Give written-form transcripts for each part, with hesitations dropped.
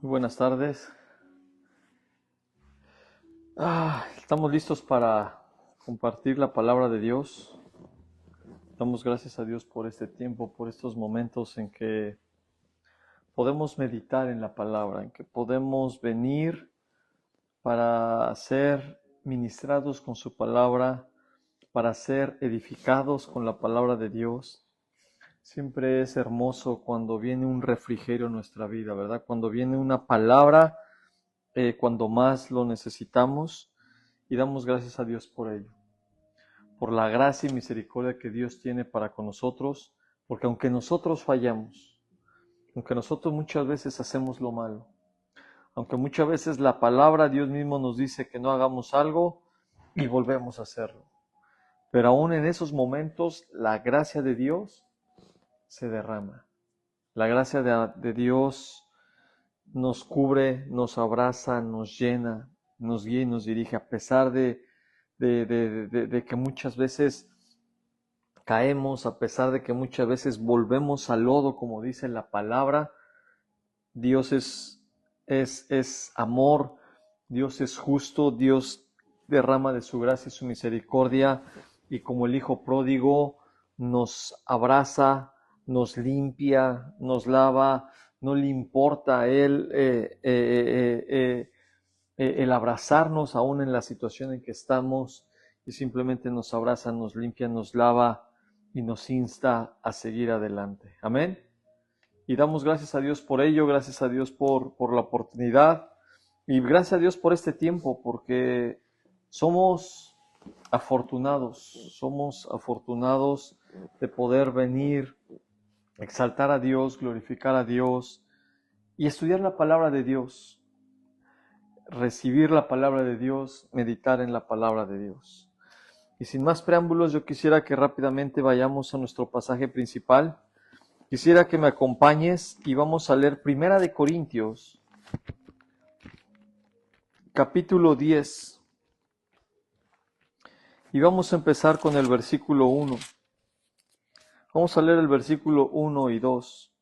Muy buenas tardes. Estamos listos para compartir la palabra de Dios. Damos gracias a Dios por este tiempo, por estos momentos en que podemos meditar en la palabra, en que podemos venir para ser ministrados con su palabra, para ser edificados con la palabra de Dios. Siempre es hermoso cuando viene un refrigerio en nuestra vida, ¿verdad? Cuando viene una palabra cuando más lo necesitamos, y damos gracias a Dios por ello, por la gracia y misericordia que Dios tiene para con nosotros, porque aunque nosotros fallamos, aunque nosotros muchas veces hacemos lo malo, aunque muchas veces la palabra Dios mismo nos dice que no hagamos algo y volvemos a hacerlo, pero aún en esos momentos la gracia de Dios se derrama. La gracia de Dios nos cubre, nos abraza, nos llena, nos guía y nos dirige, a pesar de que muchas veces caemos, a pesar de que muchas veces volvemos al lodo, como dice la palabra. Dios es amor, Dios es justo, Dios derrama de su gracia y su misericordia, y como el Hijo pródigo nos abraza, nos limpia, nos lava. No le importa a Él el abrazarnos aún en la situación en que estamos, y simplemente nos abraza, nos limpia, nos lava y nos insta a seguir adelante. Amén. Y damos gracias a Dios por ello, gracias a Dios por la oportunidad, y gracias a Dios por este tiempo, porque somos somos afortunados de poder venir, exaltar a Dios, glorificar a Dios y estudiar la palabra de Dios, recibir la palabra de Dios, meditar en la palabra de Dios. Y sin más preámbulos, yo quisiera que rápidamente vayamos a nuestro pasaje principal. Quisiera que me acompañes y vamos a leer Primera de Corintios, capítulo 10. Y vamos a empezar con el versículo 1. Vamos a leer el versículo 1 y 2.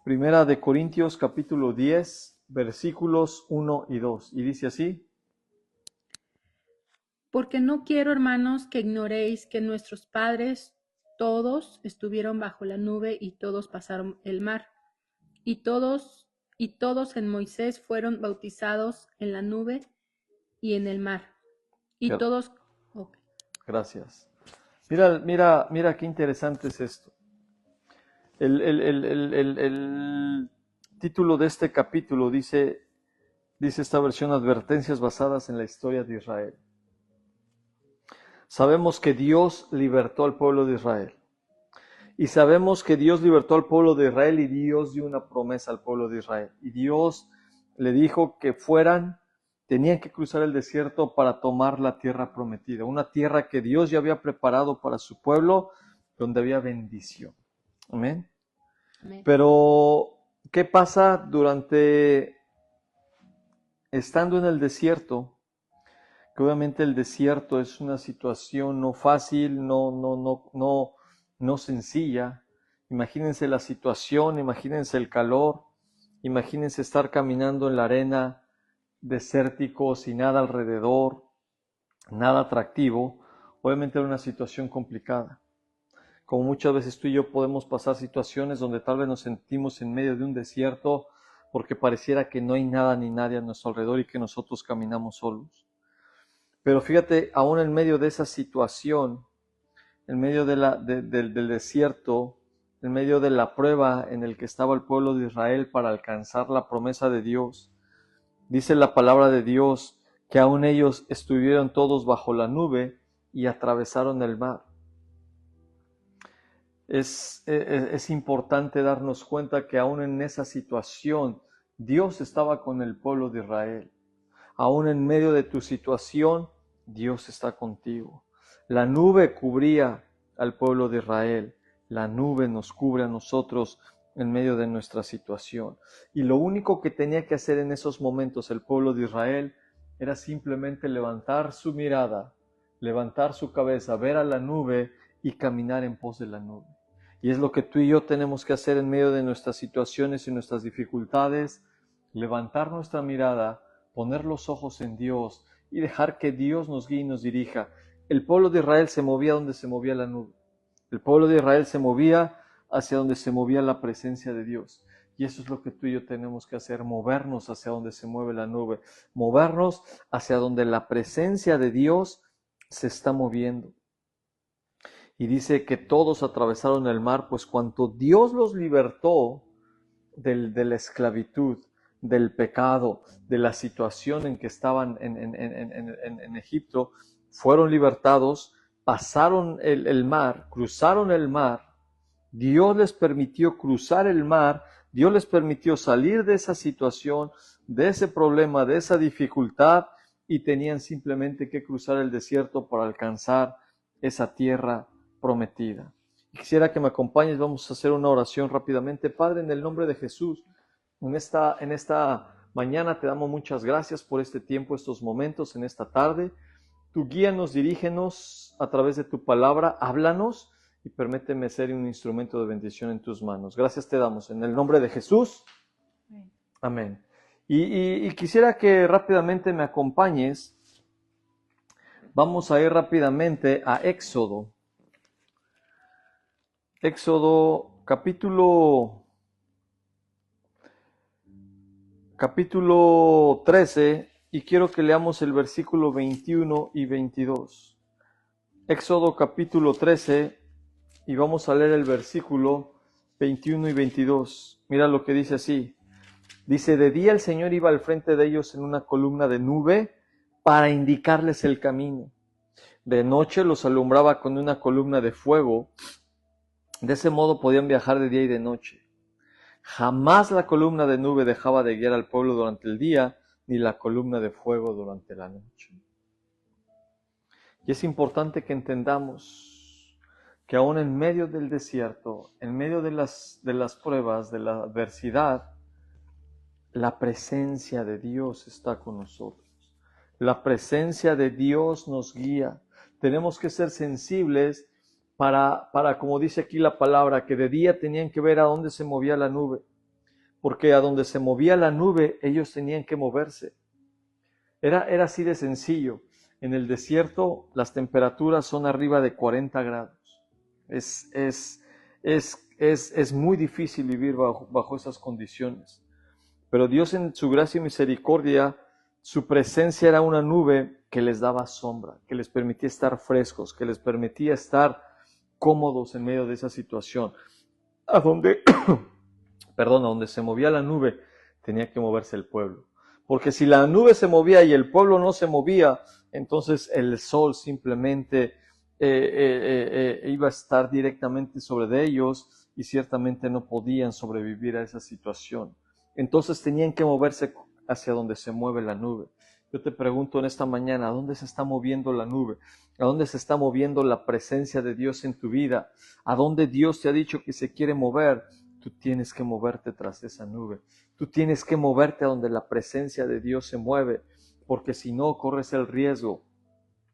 Primera de Corintios, capítulo 10, versículos 1 y 2. Y dice así: Porque no quiero, hermanos, que ignoréis que nuestros padres todos estuvieron bajo la nube y todos pasaron el mar, y todos en Moisés fueron bautizados en la nube y en el mar, y todos. Okay. Gracias. Mira qué interesante es esto. El título de este capítulo dice esta versión: advertencias basadas en la historia de Israel. Sabemos que Dios libertó al pueblo de Israel. Y sabemos que Dios libertó al pueblo de Israel, y Dios dio una promesa al pueblo de Israel. Y Dios le dijo que tenían que cruzar el desierto para tomar la tierra prometida. Una tierra que Dios ya había preparado para su pueblo, donde había bendición. Amén. Amén. Pero, ¿qué pasa estando en el desierto? Que obviamente el desierto es una situación no fácil, no sencilla. Imagínense la situación, imagínense el calor, imagínense estar caminando en la arena, desértico, sin nada alrededor, nada atractivo. Obviamente era una situación complicada. Como muchas veces tú y yo podemos pasar situaciones donde tal vez nos sentimos en medio de un desierto porque pareciera que no hay nada ni nadie a nuestro alrededor y que nosotros caminamos solos. Pero fíjate, aún en medio de esa situación, en medio del desierto, en medio de la prueba en el que estaba el pueblo de Israel para alcanzar la promesa de Dios, dice la palabra de Dios que aún ellos estuvieron todos bajo la nube y atravesaron el mar. Es importante darnos cuenta que aún en esa situación Dios estaba con el pueblo de Israel. Aún en medio de tu situación, Dios está contigo. La nube cubría al pueblo de Israel. La nube nos cubre a nosotros en medio de nuestra situación. Y lo único que tenía que hacer en esos momentos el pueblo de Israel era simplemente levantar su mirada, levantar su cabeza, ver a la nube y caminar en pos de la nube. Y es lo que tú y yo tenemos que hacer en medio de nuestras situaciones y nuestras dificultades. levantar nuestra mirada, poner los ojos en Dios y dejar que Dios nos guíe y nos dirija. El pueblo de Israel se movía donde se movía la nube. El pueblo de Israel se movía hacia donde se movía la presencia de Dios. Y eso es lo que tú y yo tenemos que hacer, movernos hacia donde se mueve la nube, movernos hacia donde la presencia de Dios se está moviendo. Y dice que todos atravesaron el mar, pues cuanto Dios los libertó de la esclavitud, del pecado, de la situación en que estaban en Egipto, fueron libertados, pasaron el mar, cruzaron el mar. Dios les permitió cruzar el mar, Dios les permitió salir de esa situación, de ese problema, de esa dificultad, y tenían simplemente que cruzar el desierto para alcanzar esa tierra prometida. Quisiera que me acompañes, vamos a hacer una oración rápidamente. Padre, en el nombre de Jesús, en esta mañana te damos muchas gracias por este tiempo, estos momentos, en esta tarde. Tu guíanos, dirígenos a través de tu palabra, háblanos y permíteme ser un instrumento de bendición en tus manos. Gracias te damos en el nombre de Jesús. Amén. Y quisiera que rápidamente me acompañes. Vamos a ir rápidamente a Éxodo. Éxodo capítulo 13, y quiero que leamos el versículo 21 y 22. Éxodo capítulo 13, y vamos a leer el versículo 21 y 22. Mira lo que dice así. Dice, de día el Señor iba al frente de ellos en una columna de nube para indicarles el camino. De noche los alumbraba con una columna de fuego. De ese modo podían viajar de día y de noche. Jamás la columna de nube dejaba de guiar al pueblo durante el día, ni la columna de fuego durante la noche. Y es importante que entendamos que aún en medio del desierto, en medio de las pruebas, de la adversidad, la presencia de Dios está con nosotros. La presencia de Dios nos guía. Tenemos que ser sensibles para, como dice aquí la palabra, que de día tenían que ver a dónde se movía la nube, porque a donde se movía la nube ellos tenían que moverse. Era así de sencillo. En el desierto las temperaturas son arriba de 40 grados. Es muy difícil vivir bajo esas condiciones. Pero Dios en su gracia y misericordia, su presencia era una nube que les daba sombra, que les permitía estar frescos, que les permitía estar cómodos en medio de esa situación. A donde se movía la nube, tenía que moverse el pueblo. Porque si la nube se movía y el pueblo no se movía, entonces el sol simplemente iba a estar directamente sobre ellos y ciertamente no podían sobrevivir a esa situación. Entonces tenían que moverse hacia donde se mueve la nube. Yo te pregunto en esta mañana, ¿a dónde se está moviendo la nube? ¿A dónde se está moviendo la presencia de Dios en tu vida? ¿A dónde Dios te ha dicho que se quiere mover? Tú tienes que moverte tras esa nube. Tú tienes que moverte a donde la presencia de Dios se mueve, porque si no corres el riesgo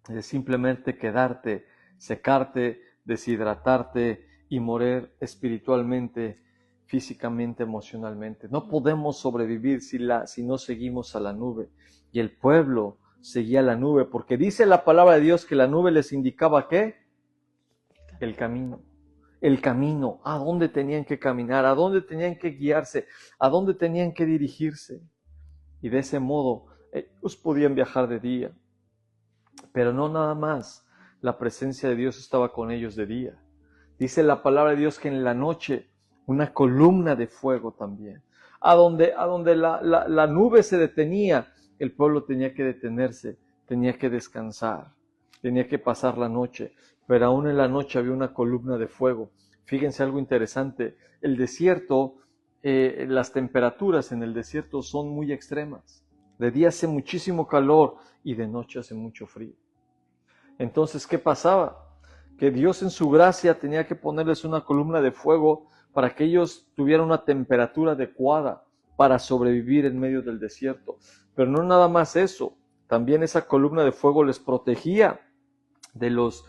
de simplemente quedarte, secarte, deshidratarte y morir espiritualmente, físicamente, emocionalmente. No podemos sobrevivir si no seguimos a la nube. Y el pueblo seguía la nube, porque dice la palabra de Dios que la nube les indicaba ¿qué? El camino. El camino, a dónde tenían que caminar, a dónde tenían que guiarse, a dónde tenían que dirigirse. Y de ese modo ellos podían viajar de día. Pero no nada más, la presencia de Dios estaba con ellos de día. Dice la palabra de Dios que en la noche una columna de fuego también. A donde la nube se detenía, el pueblo tenía que detenerse, tenía que descansar, tenía que pasar la noche. Pero aún en la noche había una columna de fuego. Fíjense algo interesante, el desierto, las temperaturas en el desierto son muy extremas. De día hace muchísimo calor y de noche hace mucho frío. Entonces, ¿qué pasaba? Que Dios en su gracia tenía que ponerles una columna de fuego para que ellos tuvieran una temperatura adecuada para sobrevivir en medio del desierto. Pero no nada más eso, también esa columna de fuego les protegía de los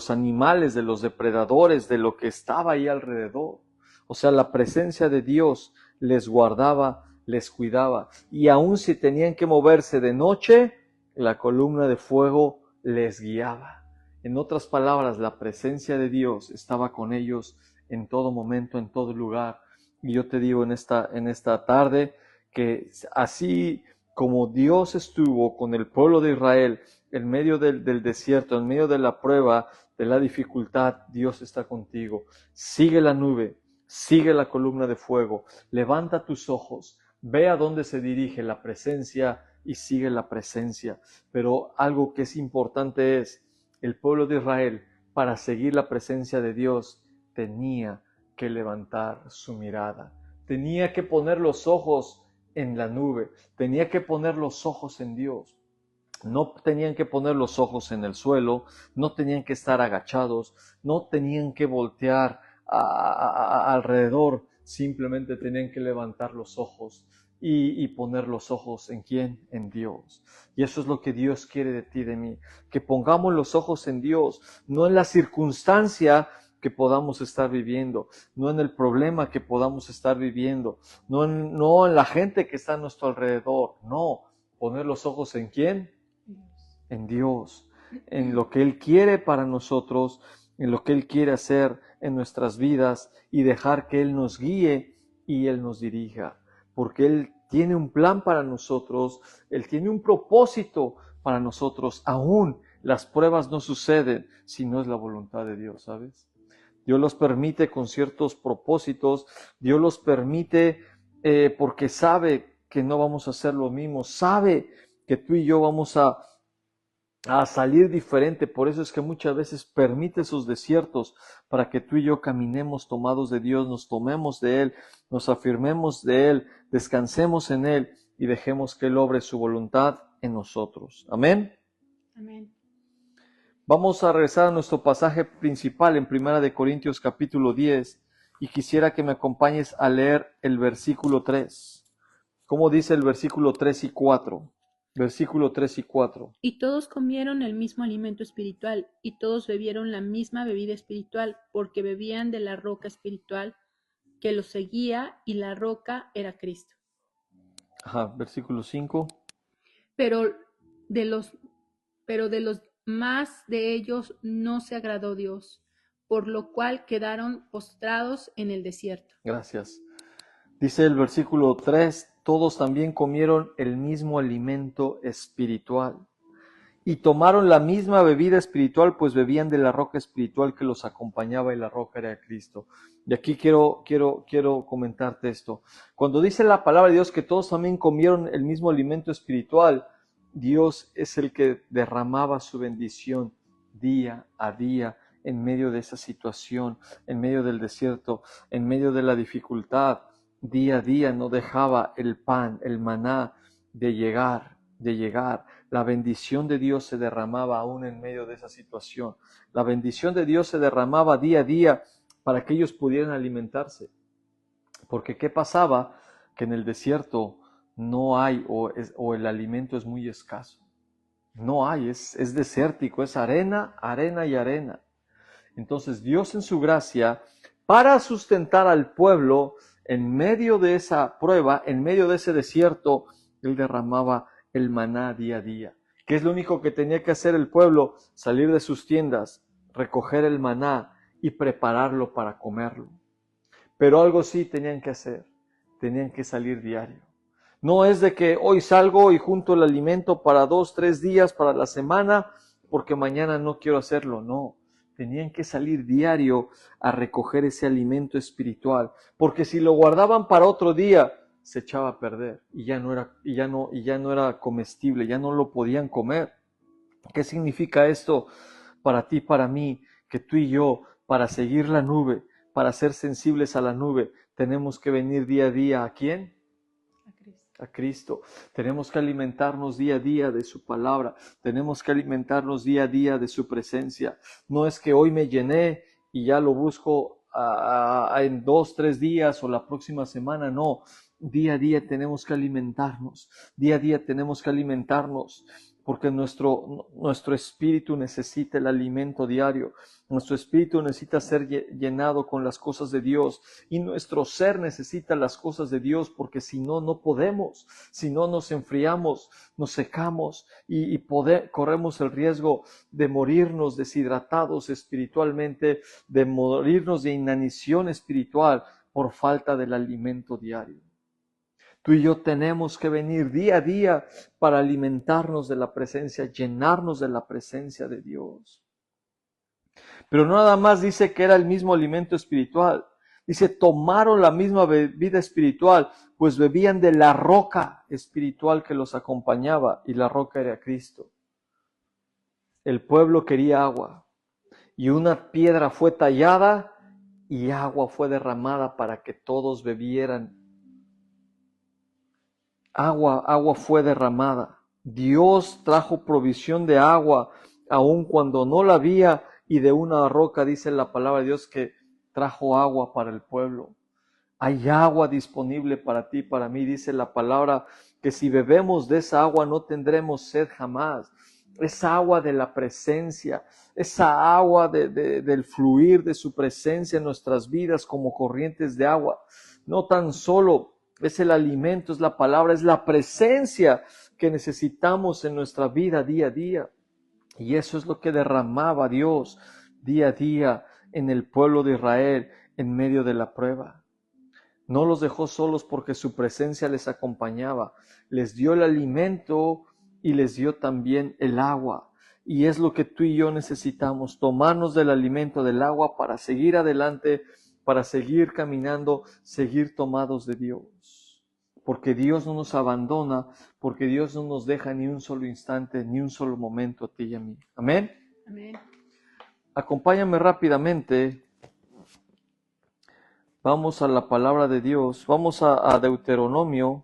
animales, de los depredadores, de lo que estaba ahí alrededor. O sea, la presencia de Dios les guardaba les cuidaba. Y aun si tenían que moverse de noche, la columna de fuego les guiaba. En otras palabras, la presencia de Dios estaba con ellos en todo momento, en todo lugar. Y yo te digo en esta tarde que así como Dios estuvo con el pueblo de Israel en medio del desierto, en medio de la prueba, de la dificultad, Dios está contigo. Sigue la nube, sigue la columna de fuego, levanta tus ojos, ve a dónde se dirige la presencia y sigue la presencia. Pero algo que es importante es, el pueblo de Israel, para seguir la presencia de Dios, tenía que levantar su mirada, tenía que poner los ojos en la nube, tenía que poner los ojos en Dios. No tenían que poner los ojos en el suelo, no tenían que estar agachados, no tenían que voltear alrededor, simplemente tenían que levantar los ojos y poner los ojos ¿en quién? En Dios. Y eso es lo que Dios quiere de ti, de mí, que pongamos los ojos en Dios, no en la circunstancia que podamos estar viviendo, no en el problema que podamos estar viviendo, no en la gente que está a nuestro alrededor, no, poner los ojos ¿en quién? En Dios, en lo que Él quiere para nosotros, en lo que Él quiere hacer en nuestras vidas y dejar que Él nos guíe y Él nos dirija, porque Él tiene un plan para nosotros, Él tiene un propósito para nosotros, aún las pruebas no suceden si no es la voluntad de Dios, ¿sabes? Dios los permite con ciertos propósitos, Dios los permite porque sabe que no vamos a hacer lo mismo, sabe que tú y yo vamos a salir diferente. Por eso es que muchas veces permite esos desiertos para que tú y yo caminemos tomados de Dios, nos tomemos de Él, nos afirmemos de Él, descansemos en Él y dejemos que Él obre su voluntad en nosotros. Amén. Amén. Vamos a regresar a nuestro pasaje principal en 1 Corintios capítulo 10 y quisiera que me acompañes a leer el versículo 3. ¿Cómo dice el versículo 3 y 4? Versículo 3 y 4. Y todos comieron el mismo alimento espiritual, y todos bebieron la misma bebida espiritual, porque bebían de la roca espiritual que los seguía, y la roca era Cristo. Versículo 5. Pero de los más de ellos no se agradó Dios, por lo cual quedaron postrados en el desierto. Gracias. Dice el versículo 3, todos también comieron el mismo alimento espiritual y tomaron la misma bebida espiritual, pues bebían de la roca espiritual que los acompañaba y la roca era Cristo. Y aquí quiero comentarte esto. Cuando dice la palabra de Dios que todos también comieron el mismo alimento espiritual, Dios es el que derramaba su bendición día a día en medio de esa situación, en medio del desierto, en medio de la dificultad. Día a día no dejaba el pan, el maná de llegar. La bendición de Dios se derramaba aún en medio de esa situación. La bendición de Dios se derramaba día a día para que ellos pudieran alimentarse. Porque ¿qué pasaba? Que en el desierto no hay o el alimento es muy escaso. No hay, es desértico, es arena, arena y arena. Entonces Dios en su gracia, para sustentar al pueblo en medio de esa prueba, en medio de ese desierto, Él derramaba el maná día a día. ¿Qué es lo único que tenía que hacer el pueblo? Salir de sus tiendas, recoger el maná y prepararlo para comerlo. Pero algo sí tenían que hacer, tenían que salir diario. No es de que hoy salgo y junto el alimento para 2, 3 días, para la semana, porque mañana no quiero hacerlo, no. Tenían que salir diario a recoger ese alimento espiritual, porque si lo guardaban para otro día, se echaba a perder y ya no era comestible, ya no lo podían comer. ¿Qué significa esto para ti, para mí? Que tú y yo, para seguir la nube, para ser sensibles a la nube, tenemos que venir día a día. ¿A quién? A Cristo. Tenemos que alimentarnos día a día de su palabra. Tenemos que alimentarnos día a día de su presencia. No es que hoy me llené y ya lo busco en 2, 3 días o la próxima semana. No. Día a día tenemos que alimentarnos. Día a día tenemos que alimentarnos. porque nuestro espíritu necesita el alimento diario. Nuestro espíritu necesita ser llenado con las cosas de Dios y nuestro ser necesita las cosas de Dios, porque si no, no podemos. Si no, nos enfriamos, nos secamos y corremos el riesgo de morirnos deshidratados espiritualmente, de morirnos de inanición espiritual por falta del alimento diario. Tú y yo tenemos que venir día a día para alimentarnos de la presencia, llenarnos de la presencia de Dios. Pero no nada más dice que era el mismo alimento espiritual. Dice, tomaron la misma bebida espiritual, pues bebían de la roca espiritual que los acompañaba, y la roca era Cristo. El pueblo quería agua, y una piedra fue tallada, y agua fue derramada para que todos bebieran. Agua fue derramada. Dios trajo provisión de agua, aun cuando no la había, y de una roca dice la palabra de Dios que trajo agua para el pueblo. Hay agua disponible para ti, para mí, dice la palabra, que si bebemos de esa agua no tendremos sed jamás. Esa agua de la presencia, esa agua del fluir de su presencia en nuestras vidas como corrientes de agua. No tan solo es el alimento, es la palabra, es la presencia que necesitamos en nuestra vida día a día. Y eso es lo que derramaba Dios día a día en el pueblo de Israel en medio de la prueba. No los dejó solos porque su presencia les acompañaba. Les dio el alimento y les dio también el agua. Y es lo que tú y yo necesitamos, tomarnos del alimento del agua para seguir adelante, para seguir caminando, seguir tomados de Dios. Porque Dios no nos abandona, porque Dios no nos deja ni un solo instante, ni un solo momento a ti y a mí. Amén. Amén. Acompáñame rápidamente. Vamos a la palabra de Dios. Vamos a Deuteronomio.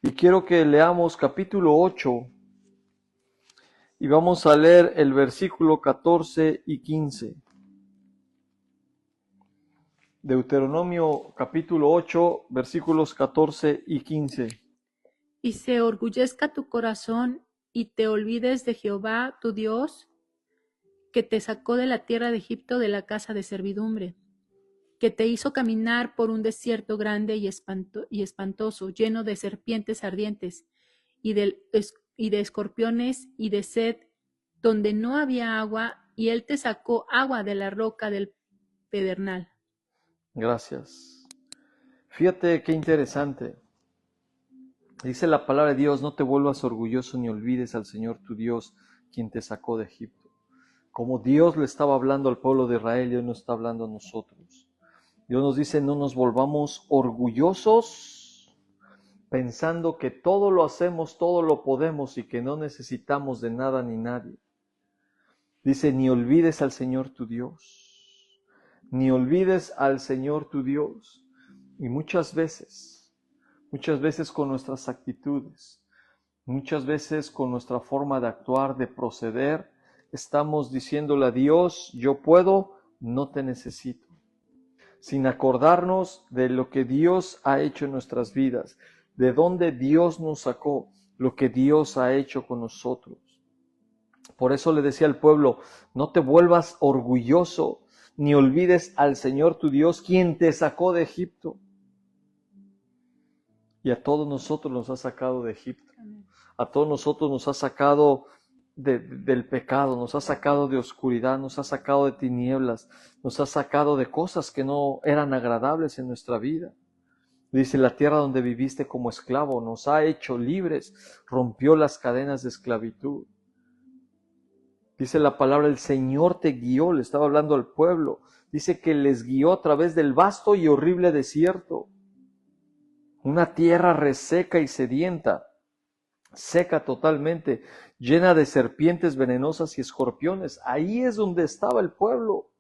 Y quiero que leamos capítulo 8. Y vamos a leer el versículo 14 y 15. Deuteronomio capítulo 8, versículos 14 y 15. Y se orgullezca tu corazón y te olvides de Jehová tu Dios, que te sacó de la tierra de Egipto, de la casa de servidumbre, que te hizo caminar por un desierto grande y espantoso, lleno de serpientes ardientes y de escorpiones y de sed, donde no había agua, y él te sacó agua de la roca del pedernal. Gracias. Fíjate qué interesante. Dice la palabra de Dios, no te vuelvas orgulloso ni olvides al Señor tu Dios, quien te sacó de Egipto. Como Dios le estaba hablando al pueblo de Israel, Dios nos está hablando a nosotros. Dios nos dice, no nos volvamos orgullosos, pensando que todo lo hacemos, todo lo podemos y que no necesitamos de nada ni nadie. Dice, ni olvides al Señor tu Dios. Ni olvides al Señor tu Dios. Y muchas veces con nuestras actitudes, muchas veces con nuestra forma de actuar, de proceder, estamos diciéndole a Dios, yo puedo, no te necesito. Sin acordarnos de lo que Dios ha hecho en nuestras vidas, de dónde Dios nos sacó, lo que Dios ha hecho con nosotros. Por eso le decía al pueblo, no te vuelvas orgulloso, ni olvides al Señor tu Dios, quien te sacó de Egipto. Y a todos nosotros nos ha sacado de Egipto. A todos nosotros nos ha sacado del pecado, nos ha sacado de oscuridad, nos ha sacado de tinieblas, nos ha sacado de cosas que no eran agradables en nuestra vida. Dice, la tierra donde viviste como esclavo nos ha hecho libres, rompió las cadenas de esclavitud. Dice la palabra, el Señor te guió, le estaba hablando al pueblo. Dice que les guió a través del vasto y horrible desierto. Una tierra reseca y sedienta, seca totalmente, llena de serpientes venenosas y escorpiones. Ahí es donde estaba el pueblo.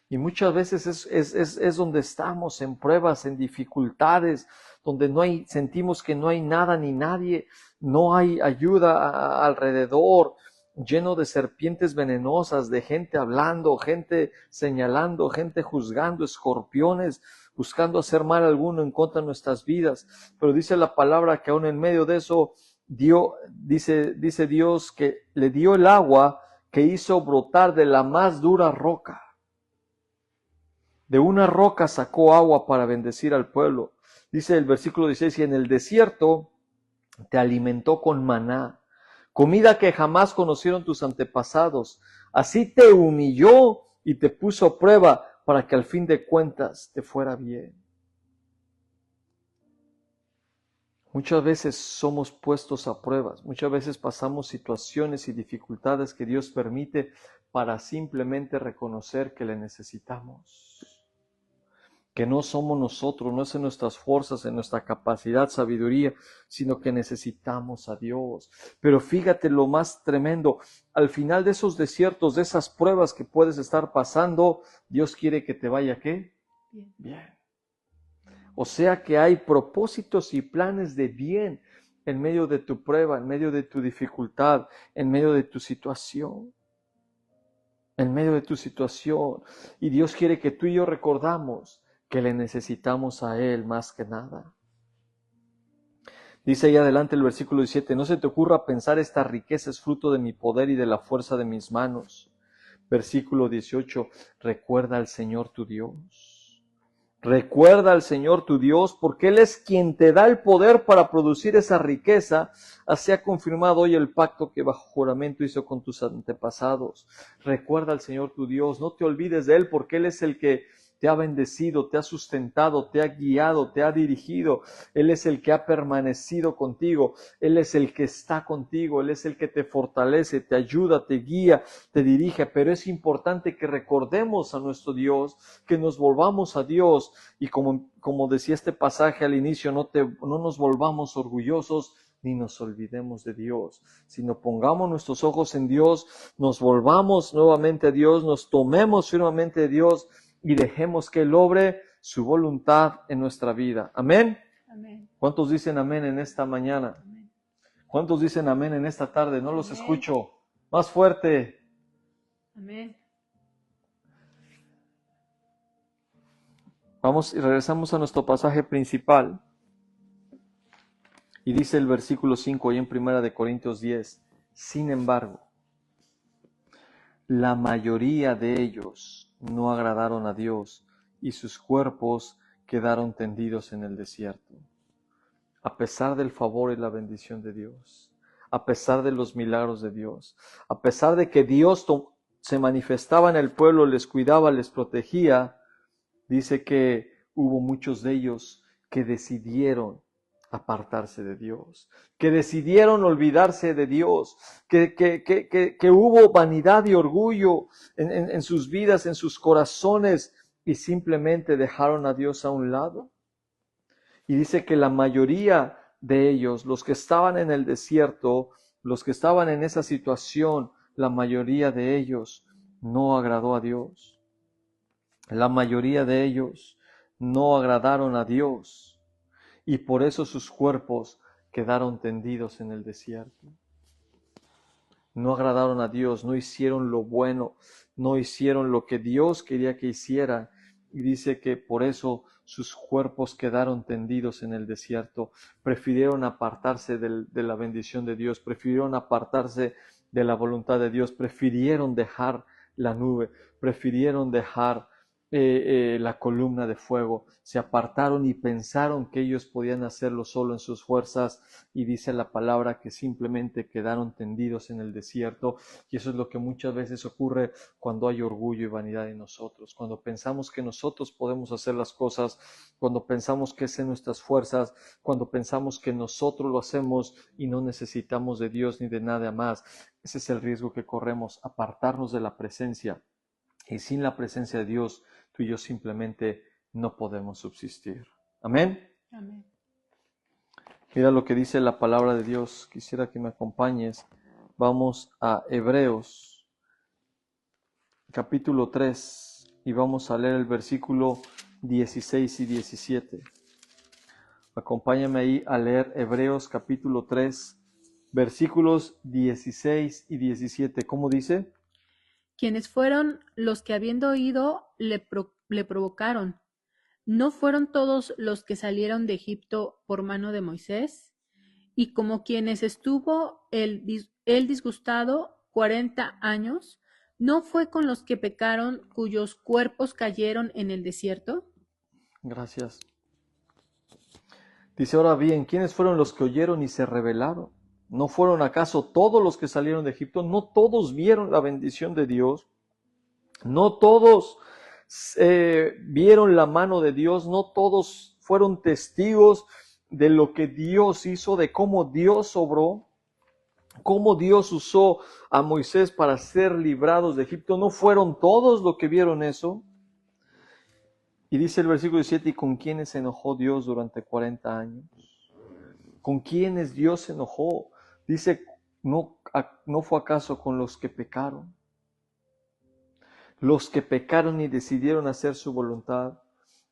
Y muchas veces es donde estamos, en pruebas, en dificultades, donde sentimos que no hay nada ni nadie, no hay ayuda alrededor. lleno de serpientes venenosas, de gente hablando, gente señalando, gente juzgando, escorpiones, buscando hacer mal a alguno en contra de nuestras vidas. Pero dice la palabra que aún en medio de eso, dice Dios que le dio el agua que hizo brotar de la más dura roca. De una roca sacó agua para bendecir al pueblo. Dice el versículo 16, y en el desierto te alimentó con maná, comida que jamás conocieron tus antepasados. Así te humilló y te puso a prueba para que al fin de cuentas te fuera bien. Muchas veces somos puestos a pruebas, muchas veces pasamos situaciones y dificultades que Dios permite para simplemente reconocer que le necesitamos. Que no somos nosotros, no es en nuestras fuerzas, en nuestra capacidad, sabiduría, sino que necesitamos a Dios. Pero fíjate lo más tremendo, al final de esos desiertos, de esas pruebas que puedes estar pasando, Dios quiere que te vaya, ¿qué? Bien. O sea que hay propósitos y planes de bien en medio de tu prueba, en medio de tu dificultad, en medio de tu situación. En medio de tu situación. Y Dios quiere que tú y yo recordamos que le necesitamos a Él más que nada. Dice ahí adelante el versículo 17, no se te ocurra pensar esta riqueza es fruto de mi poder y de la fuerza de mis manos. Versículo 18, recuerda al Señor tu Dios. Recuerda al Señor tu Dios, porque Él es quien te da el poder para producir esa riqueza. Así ha confirmado hoy el pacto que bajo juramento hizo con tus antepasados. Recuerda al Señor tu Dios, no te olvides de Él, porque Él es el que te ha bendecido, te ha sustentado, te ha guiado, te ha dirigido. Él es el que ha permanecido contigo. Él es el que está contigo. Él es el que te fortalece, te ayuda, te guía, te dirige. Pero es importante que recordemos a nuestro Dios, que nos volvamos a Dios. Y como decía este pasaje al inicio, no nos volvamos orgullosos ni nos olvidemos de Dios, sino pongamos nuestros ojos en Dios, nos volvamos nuevamente a Dios, nos tomemos firmemente de Dios, y dejemos que Él obre su voluntad en nuestra vida. ¿Amén? Amén. ¿Cuántos dicen amén en esta mañana? Amén. ¿Cuántos dicen amén en esta tarde? No los Amén. escucho. Más fuerte. Amén. Vamos y regresamos a nuestro pasaje principal. Y dice el versículo 5 ahí en 1 Corintios 10. Sin embargo, la mayoría de ellos no agradaron a Dios y sus cuerpos quedaron tendidos en el desierto. A pesar del favor y la bendición de Dios, a pesar de los milagros de Dios, a pesar de que Dios se manifestaba en el pueblo, les cuidaba, les protegía, dice que hubo muchos de ellos que decidieron apartarse de Dios, que decidieron olvidarse de Dios, que hubo vanidad y orgullo en sus vidas, en sus corazones, y simplemente dejaron a Dios a un lado. Y dice que la mayoría de ellos, los que estaban en el desierto, los que estaban en esa situación, la mayoría de ellos no agradó a Dios. La mayoría de ellos no agradaron a Dios. Y por eso sus cuerpos quedaron tendidos en el desierto. No agradaron a Dios, no hicieron lo bueno, no hicieron lo que Dios quería que hicieran. Y dice que por eso sus cuerpos quedaron tendidos en el desierto. Prefirieron apartarse de la bendición de Dios, prefirieron apartarse de la voluntad de Dios, prefirieron dejar la nube, prefirieron dejar la columna de fuego, se apartaron y pensaron que ellos podían hacerlo solo en sus fuerzas, y dice la palabra que simplemente quedaron tendidos en el desierto. Y eso es lo que muchas veces ocurre cuando hay orgullo y vanidad en nosotros, cuando pensamos que nosotros podemos hacer las cosas, cuando pensamos que es en nuestras fuerzas, cuando pensamos que nosotros lo hacemos y no necesitamos de Dios ni de nada más. Ese es el riesgo que corremos, apartarnos de la presencia. Y sin la presencia de Dios, tú y yo simplemente no podemos subsistir. Amén. Amén. Mira lo que dice la palabra de Dios. Quisiera que me acompañes. Vamos a Hebreos, capítulo 3, y vamos a leer el versículo 16 y 17. Acompáñame ahí a leer Hebreos, capítulo 3, versículos 16 y 17. ¿Cómo dice? Quienes fueron los que habiendo oído le provocaron. ¿No fueron todos los que salieron de Egipto por mano de Moisés? Y como quienes estuvo él disgustado 40 años, ¿no fue con los que pecaron cuyos cuerpos cayeron en el desierto? Gracias. Dice, ahora bien, ¿quiénes fueron los que oyeron y se rebelaron? ¿No fueron acaso todos los que salieron de Egipto? ¿No todos vieron la bendición de Dios? ¿No todos vieron la mano de Dios? ¿No todos fueron testigos de lo que Dios hizo, de cómo Dios obró? ¿Cómo Dios usó a Moisés para ser librados de Egipto? ¿No fueron todos los que vieron eso? Y dice el versículo 17, ¿y con quiénes se enojó Dios durante 40 años? ¿Con quiénes Dios se enojó? Dice, ¿no fue acaso con los que pecaron? Los que pecaron y decidieron hacer su voluntad,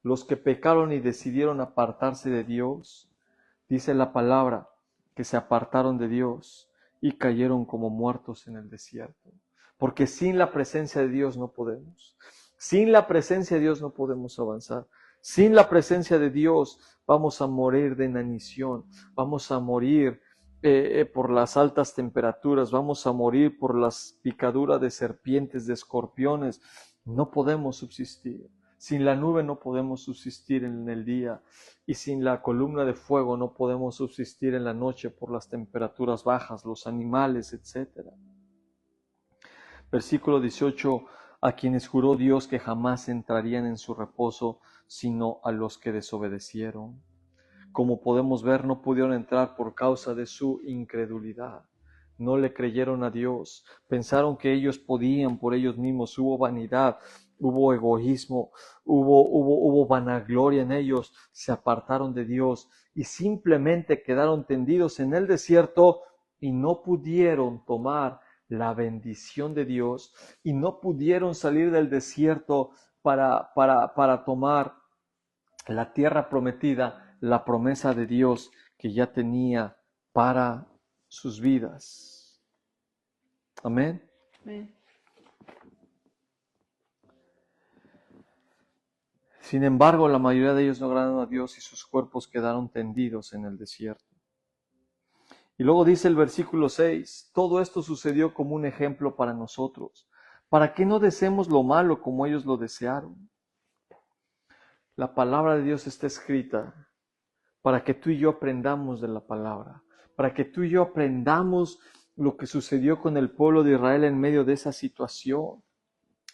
los que pecaron y decidieron apartarse de Dios. Dice la palabra que se apartaron de Dios y cayeron como muertos en el desierto. Porque sin la presencia de Dios no podemos. Sin la presencia de Dios no podemos avanzar. Sin la presencia de Dios vamos a morir de inanición, vamos a morir por las altas temperaturas, vamos a morir por las picaduras de serpientes, de escorpiones. No podemos subsistir. Sin la nube no podemos subsistir en el día y sin la columna de fuego no podemos subsistir en la noche por las temperaturas bajas, los animales, etc. Versículo 18, a quienes juró Dios que jamás entrarían en su reposo, sino a los que desobedecieron. Como podemos ver, no pudieron entrar por causa de su incredulidad. No le creyeron a Dios, pensaron que ellos podían por ellos mismos, hubo vanidad, hubo egoísmo, hubo vanagloria en ellos, se apartaron de Dios y simplemente quedaron tendidos en el desierto y no pudieron tomar la bendición de Dios y no pudieron salir del desierto para tomar la tierra prometida, la promesa de Dios que ya tenía para sus vidas. Amén. Amén. Sin embargo, la mayoría de ellos no agradaron a Dios y sus cuerpos quedaron tendidos en el desierto. Y luego dice el versículo 6, todo esto sucedió como un ejemplo para nosotros, para que no deseemos lo malo como ellos lo desearon. La palabra de Dios está escrita para que tú y yo aprendamos de la palabra, para que tú y yo aprendamos lo que sucedió con el pueblo de Israel en medio de esa situación.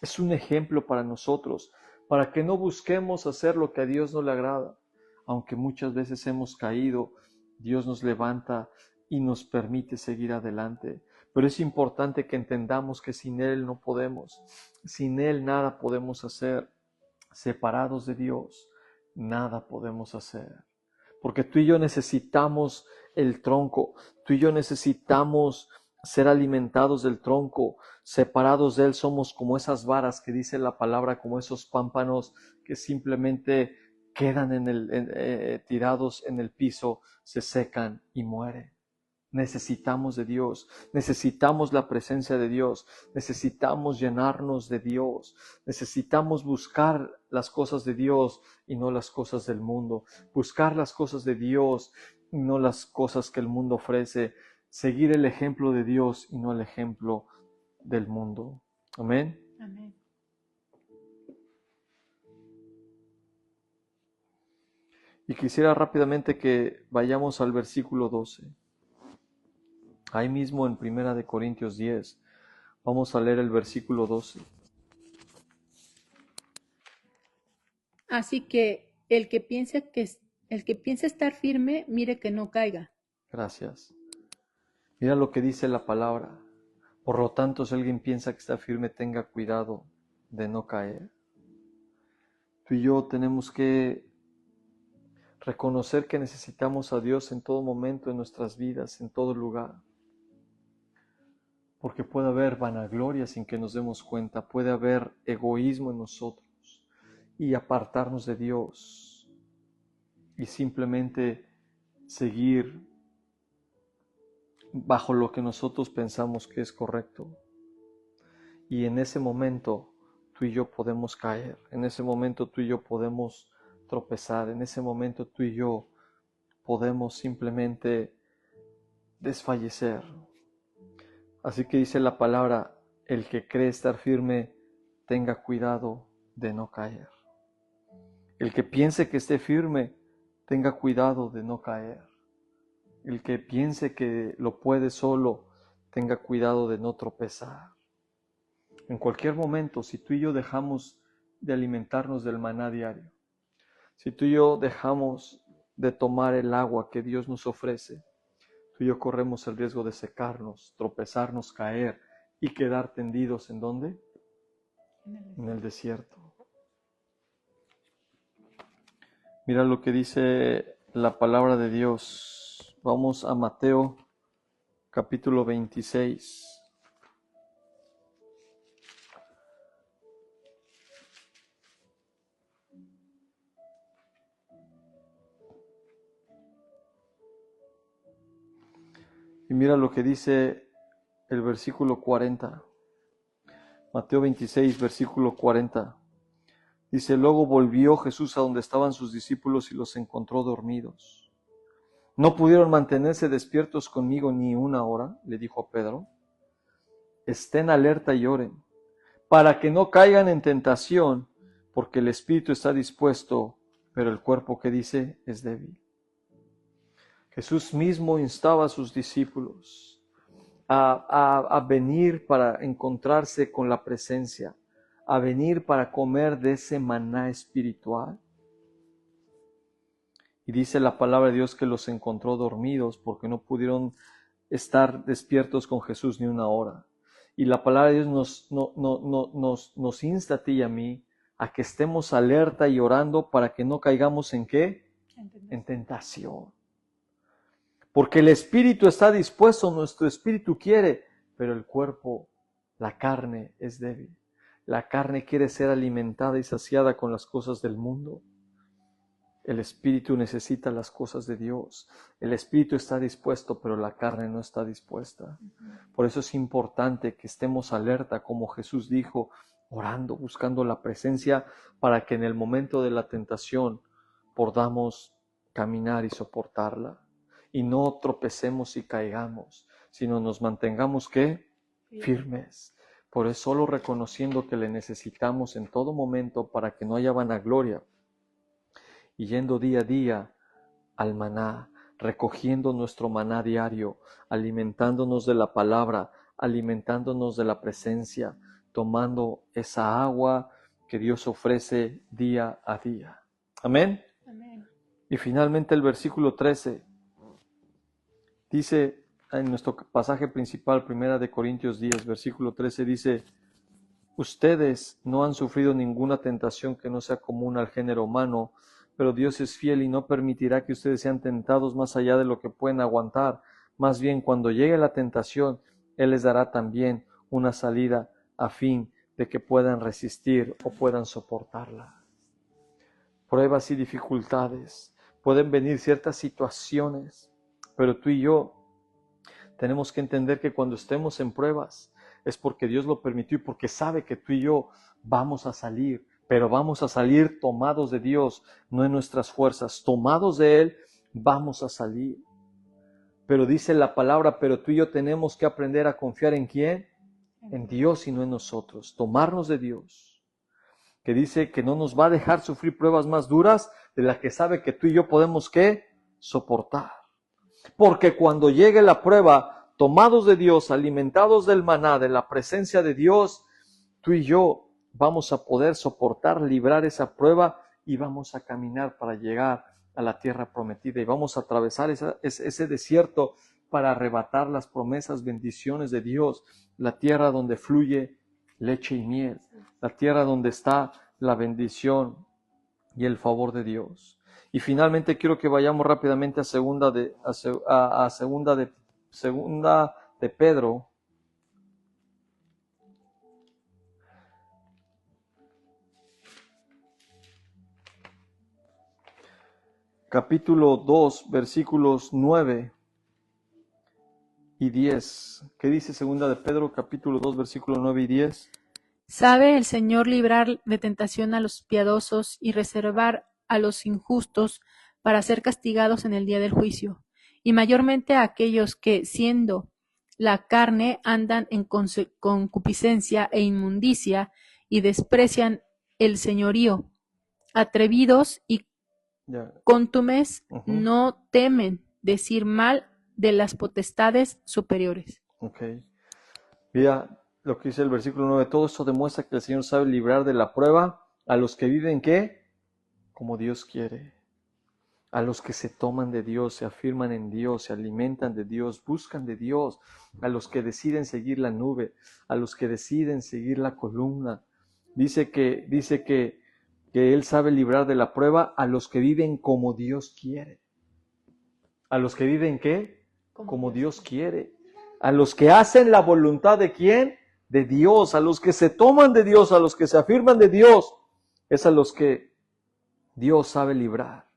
Es un ejemplo para nosotros, para que no busquemos hacer lo que a Dios no le agrada. Aunque muchas veces hemos caído, Dios nos levanta y nos permite seguir adelante. Pero es importante que entendamos que sin Él no podemos, sin Él nada podemos hacer. Separados de Dios, nada podemos hacer. Porque tú y yo necesitamos el tronco, tú y yo necesitamos ser alimentados del tronco. Separados de Él somos como esas varas que dice la palabra, como esos pámpanos que simplemente quedan tirados en el piso, se secan y mueren. Necesitamos de Dios, necesitamos la presencia de Dios, necesitamos llenarnos de Dios, necesitamos buscar las cosas de Dios y no las cosas del mundo, buscar las cosas de Dios y no las cosas que el mundo ofrece, seguir el ejemplo de Dios y no el ejemplo del mundo. Amén. Amén. Y quisiera rápidamente que vayamos al versículo 12. Ahí mismo en 1 Corintios 10, vamos a leer el versículo 12. Así que el que piense estar firme, mire que no caiga. Gracias. Mira lo que dice la palabra. Por lo tanto, si alguien piensa que está firme, tenga cuidado de no caer. Tú y yo tenemos que reconocer que necesitamos a Dios en todo momento en nuestras vidas, en todo lugar. Porque puede haber vanagloria sin que nos demos cuenta, puede haber egoísmo en nosotros y apartarnos de Dios y simplemente seguir bajo lo que nosotros pensamos que es correcto. Y en ese momento tú y yo podemos caer, en ese momento tú y yo podemos tropezar, en ese momento tú y yo podemos simplemente desfallecer. Así que dice la palabra, el que cree estar firme, tenga cuidado de no caer. El que piense que esté firme, tenga cuidado de no caer. El que piense que lo puede solo, tenga cuidado de no tropezar. En cualquier momento, si tú y yo dejamos de alimentarnos del maná diario, si tú y yo dejamos de tomar el agua que Dios nos ofrece, tú y yo corremos el riesgo de secarnos, tropezarnos, caer y quedar tendidos ¿en dónde? En el desierto. Mira lo que dice la palabra de Dios. Vamos a Mateo capítulo 26. Y mira lo que dice el versículo 40. Mateo 26, versículo 40. Dice, luego volvió Jesús a donde estaban sus discípulos y los encontró dormidos. ¿No pudieron mantenerse despiertos conmigo ni una hora? Le dijo a Pedro. Estén alerta y oren, para que no caigan en tentación, porque el espíritu está dispuesto, pero el cuerpo, que dice, es débil. Jesús mismo instaba a sus discípulos a venir para encontrarse con la presencia, a venir para comer de ese maná espiritual. Y dice la palabra de Dios que los encontró dormidos porque no pudieron estar despiertos con Jesús ni una hora. Y la palabra de Dios nos insta a ti y a mí a que estemos alerta y orando para que no caigamos ¿en qué? En tentación. Porque el espíritu está dispuesto, nuestro espíritu quiere, pero el cuerpo, la carne, es débil. La carne quiere ser alimentada y saciada con las cosas del mundo. El espíritu necesita las cosas de Dios. El espíritu está dispuesto, pero la carne no está dispuesta. Por eso es importante que estemos alerta, como Jesús dijo, orando, buscando la presencia, para que en el momento de la tentación podamos caminar y soportarla. Y no tropecemos y caigamos, sino nos mantengamos ¿qué? Firmes. Por eso solo reconociendo que le necesitamos en todo momento para que no haya vanagloria, y yendo día a día al maná, recogiendo nuestro maná diario, alimentándonos de la palabra, alimentándonos de la presencia, tomando esa agua que Dios ofrece día a día. Amén. Amén. Y finalmente el versículo 13 dice en nuestro pasaje principal, 1 Corintios 10, versículo 13, dice, ustedes no han sufrido ninguna tentación que no sea común al género humano, pero Dios es fiel y no permitirá que ustedes sean tentados más allá de lo que pueden aguantar. Más bien, cuando llegue la tentación, Él les dará también una salida a fin de que puedan resistir o puedan soportarla. Pruebas y dificultades, pueden venir ciertas situaciones, pero tú y yo tenemos que entender que cuando estemos en pruebas es porque Dios lo permitió y porque sabe que tú y yo vamos a salir, pero vamos a salir tomados de Dios, no en nuestras fuerzas, tomados de Él, vamos a salir. Pero dice la palabra, pero tú y yo tenemos que aprender a confiar ¿en quién? En Dios y no en nosotros, tomarnos de Dios, que dice que no nos va a dejar sufrir pruebas más duras de las que sabe que tú y yo podemos ¿qué? Soportar. Porque cuando llegue la prueba, tomados de Dios, alimentados del maná, de la presencia de Dios, tú y yo vamos a poder soportar, librar esa prueba y vamos a caminar para llegar a la tierra prometida y vamos a atravesar ese desierto para arrebatar las promesas, bendiciones de Dios, la tierra donde fluye leche y miel, la tierra donde está la bendición y el favor de Dios. Y finalmente quiero que vayamos rápidamente a segunda de Pedro. Capítulo 2, versículos 9 y 10. ¿Qué dice segunda de Pedro, capítulo 2, versículo 9 y 10? Sabe el Señor librar de tentación a los piadosos y reservar a los injustos para ser castigados en el día del juicio, y mayormente a aquellos que, siendo la carne, andan en concupiscencia e inmundicia y desprecian el señorío, atrevidos y Ya. cóntumes, Ujú. no temen decir mal de las potestades superiores. Ok. Mira lo que dice el versículo 9. Todo esto demuestra que el Señor sabe librar de la prueba a los que viven, ¿qué? Como Dios quiere. A los que se toman de Dios, se afirman en Dios, se alimentan de Dios, buscan de Dios. A los que deciden seguir la nube, a los que deciden seguir la columna. Dice que Él sabe librar de la prueba a los que viven como Dios quiere. ¿A los que viven qué? Como Dios quiere. A los que hacen la voluntad de ¿quién? De Dios. A los que se toman de Dios, a los que se afirman de Dios. Es a los que Dios sabe librar.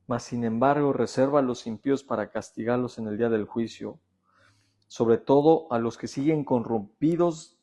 Mas sin embargo reserva a los impíos para castigarlos en el día del juicio. Sobre todo a los que siguen corrompidos,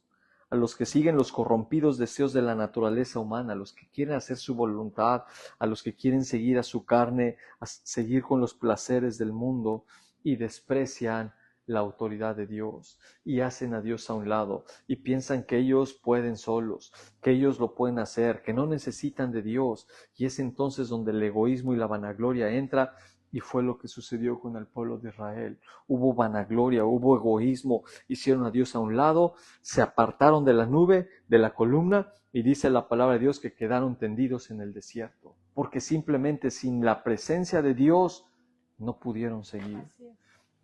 a los que siguen los corrompidos deseos de la naturaleza humana, a los que quieren hacer su voluntad, a los que quieren seguir a su carne, a seguir con los placeres del mundo y desprecian la autoridad de Dios y hacen a Dios a un lado y piensan que ellos pueden solos, que ellos lo pueden hacer, que no necesitan de Dios, y es entonces donde el egoísmo y la vanagloria entra. Y fue lo que sucedió con el pueblo de Israel. Hubo vanagloria, hubo egoísmo, hicieron a Dios a un lado, se apartaron de la nube, de la columna, y dice la palabra de Dios que quedaron tendidos en el desierto, porque simplemente sin la presencia de Dios no pudieron seguir.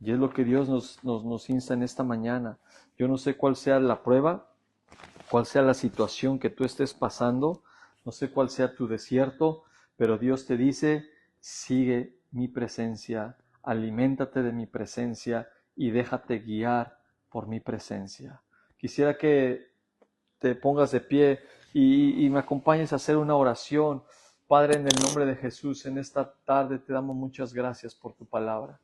Y es lo que Dios nos insta en esta mañana. Yo no sé cuál sea la prueba, cuál sea la situación que tú estés pasando, no sé cuál sea tu desierto, pero Dios te dice, sigue mi presencia, aliméntate de mi presencia y déjate guiar por mi presencia. Quisiera que te pongas de pie y me acompañes a hacer una oración. Padre, en el nombre de Jesús, en esta tarde te damos muchas gracias por tu palabra.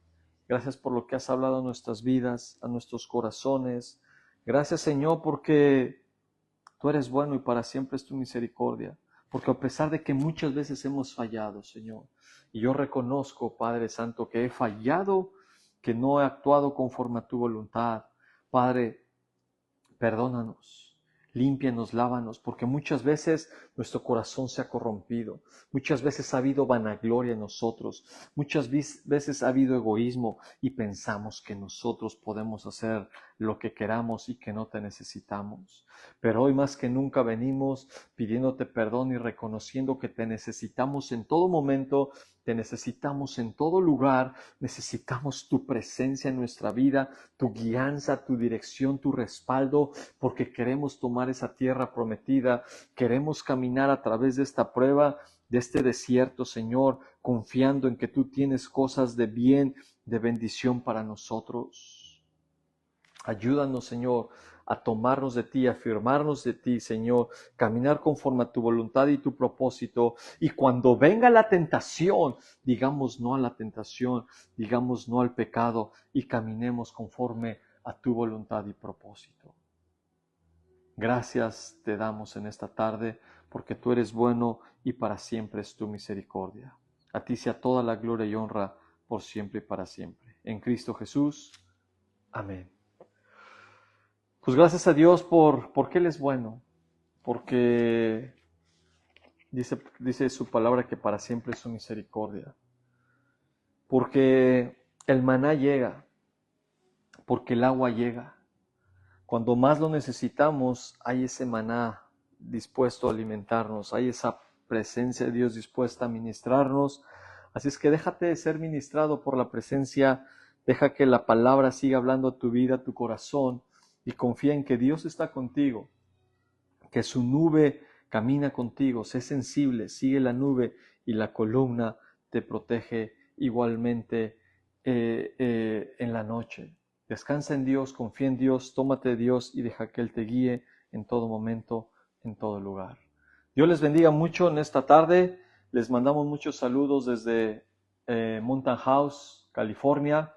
Gracias por lo que has hablado a nuestras vidas, a nuestros corazones. Gracias, Señor, porque tú eres bueno y para siempre es tu misericordia. Porque a pesar de que muchas veces hemos fallado, Señor, y yo reconozco, Padre Santo, que he fallado, que no he actuado conforme a tu voluntad. Padre, perdónanos. Límpianos, lávanos, porque muchas veces nuestro corazón se ha corrompido, muchas veces ha habido vanagloria en nosotros, muchas veces ha habido egoísmo y pensamos que nosotros podemos hacer lo que queramos y que no te necesitamos. Pero hoy más que nunca venimos pidiéndote perdón y reconociendo que te necesitamos en todo momento, te necesitamos en todo lugar, necesitamos tu presencia en nuestra vida, tu guianza, tu dirección, tu respaldo, porque queremos tomar esa tierra prometida, queremos caminar a través de esta prueba, de este desierto, Señor, confiando en que tú tienes cosas de bien, de bendición para nosotros. Ayúdanos, Señor, a tomarnos de ti, a afirmarnos de ti, Señor, caminar conforme a tu voluntad y tu propósito. Y cuando venga la tentación, digamos no a la tentación, digamos no al pecado y caminemos conforme a tu voluntad y propósito. Gracias te damos en esta tarde porque tú eres bueno y para siempre es tu misericordia. A ti sea toda la gloria y honra por siempre y para siempre. En Cristo Jesús. Amén. Pues gracias a Dios porque Él es bueno, porque dice su palabra que para siempre es su misericordia, porque el maná llega, porque el agua llega. Cuando más lo necesitamos, hay ese maná dispuesto a alimentarnos, hay esa presencia de Dios dispuesta a ministrarnos. Así es que déjate de ser ministrado por la presencia, deja que la palabra siga hablando a tu vida, a tu corazón, y confía en que Dios está contigo, que su nube camina contigo, sé sensible, sigue la nube y la columna te protege igualmente en la noche. Descansa en Dios, confía en Dios, tómate de Dios y deja que Él te guíe en todo momento, en todo lugar. Dios les bendiga mucho en esta tarde. Les mandamos muchos saludos desde Mountain House, California.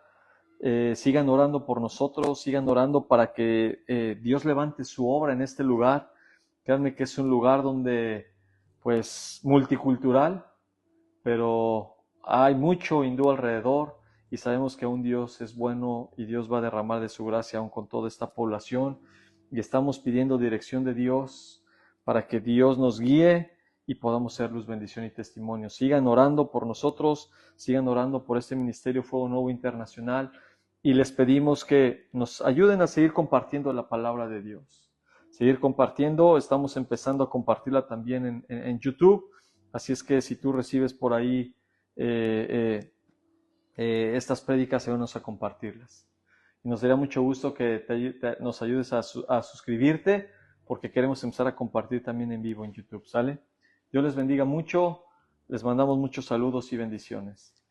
sigan orando por nosotros, sigan orando para que Dios levante su obra en este lugar. Créanme que es un lugar donde, pues, multicultural, pero hay mucho hindú alrededor y sabemos que aún Dios es bueno y Dios va a derramar de su gracia aún con toda esta población, y estamos pidiendo dirección de Dios para que Dios nos guíe y podamos ser luz, bendición y testimonio. Sigan orando por nosotros, sigan orando por este Ministerio Fuego Nuevo Internacional, y les pedimos que nos ayuden a seguir compartiendo la palabra de Dios. Seguir compartiendo, estamos empezando a compartirla también en YouTube, así es que si tú recibes por ahí estas prédicas, ayúdanos a compartirlas. Y nos daría mucho gusto que nos ayudes a suscribirte, porque queremos empezar a compartir también en vivo en YouTube, ¿sale? Dios les bendiga mucho, les mandamos muchos saludos y bendiciones.